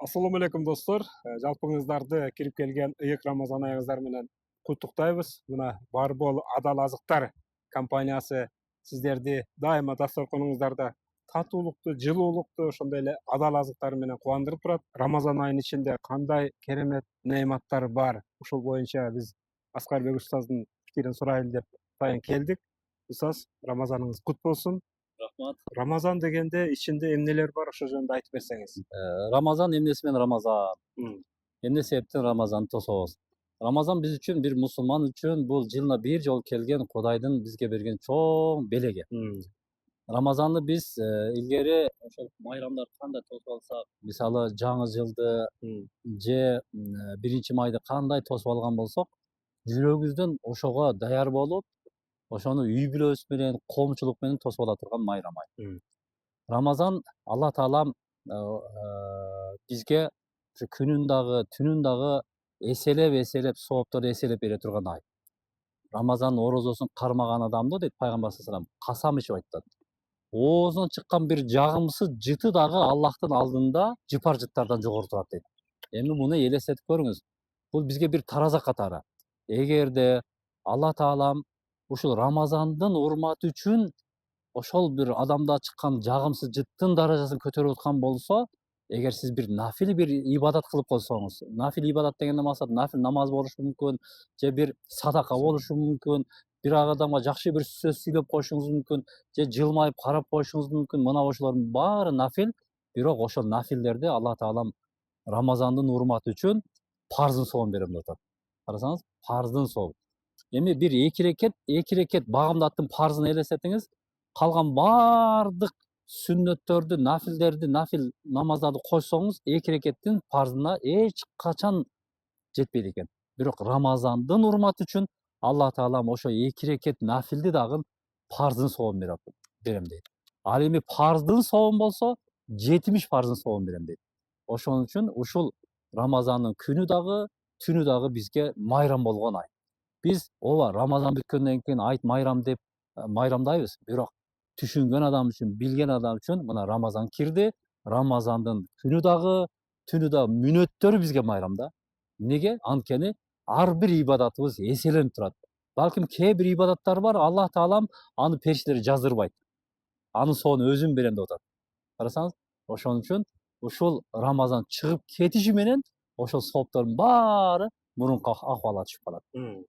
Assalamu alaikum dostlar. Жалпыңыздарды кирип келген ыйык Рамазан айыңыздар менен куттуктайбыз. Мына бар бол Адал Азыктар компаниясы сиздерди дайыма дасторконуңуздарда татуулукту, жылуулукту, ошондой эле адал азыктар менен кубандырып турат. Рамазан айынын ичинде кандай керемет неыматтар бар. Ушул боюнча биз Аскарбек устаздын пикирин сурайлы деп атайын келдик. Устаз, Рамазаныңыз кут болсун. Рахмат. Рамазан дегенде ичинде эмнелер бар, ошол жөнүндө айтып берсеңиз. Рамазан эмнеси менен Рамазан? М, Эмне себептен Рамазанды тособуз? Рамазан биз үчүн, бир мусулман үчүн бул жылына бир жолу келген Кудайдын бизге берген чоң белеги. м, Рамазанды биз илгери ошол майрамдарды кандай тосуп алсак, мисалы жаңы жылды м, же 1 майды кандай тосуп алган болсок, жүрөгүбүздөн ошого даяр болуп, ошону үй бүлөбүз менен, коомчулук менен тосуп ала турган майрам ай. м, Рамазан Алла таалам бизге ушу күнүн дагы, түнүн дагы эселеп соопторду эселеп бере турган ай. Рамазан орозосун кармаган адамды дейт пайгамбар салам касам ичип айтат. Оозунан чыккан бир жагымсыз жыты дагы Аллахтын алдында жыпар жыттардан жогору турат дейт. Эми муну элестетип көрүңүз. Бул бизге бир тараза катары. Эгерде Алла таалам ушул Рамазандын урматы үчүн ошол бир адамда чыккан жагымсыз жыттын даражасын көтөрүп аткан болсо, эгер сиз бир нафил бир ибадат кылып койсоңуз, нафил ибадат дегенден максат нафил намаз болушу мүмкүн, же бир садака болушу мүмкүн, бир адамга жакшы бир сөз сүйлөп коюшуңуз мүмкүн, же жылмайып карап коюшуңуз мүмкүн. Мына ошолордун баары нафил, бирок ошол нафилдерди Алла таалам Рамазандын урматы үчүн парзын соом берем деп атат. Карасаңыз, парздын соом. Эми бир эки рекет багымдаттын парзын элестетиңиз. Калган баардык сүннөттөрдү, нафилдерди, нафил намаздарды койсоңуз, эки рекеттин парзына эч качан жетпейт экен. Бирок Рамазандын урматы үчүн Алла таалам ошо эки рекет нафилди дагы парзын соом берем дейт. Ал эми парздын соом болсо, 70 парздын соом берем дейт. Ошон үчүн ушул Рамазандын күнү дагы, түнү дагы бизге майрам болгон ай. Биз ооба Рамазан бүткөндөн кийин айт майрам деп майрамдайбыз, бирок түшүнгөн адам үчүн, билген адам үчүн мына Рамазан кирди. Рамазандын күнү дагы, түнү дагы мүнөттөрү бизге майрам да. Неге? Анткени ар бир ибадатыбыз эселенип турат. Балким кээ бир ибадаттар бар, Алла таалам аны периштелер жаздырбайт. Анын соонун өзүн берем деп атат. Карасаңыз, ошон үчүн ушул Рамазан чыгып кетиши менен ошол сооптордун баары мурунку акыбалга түшүп калат. м.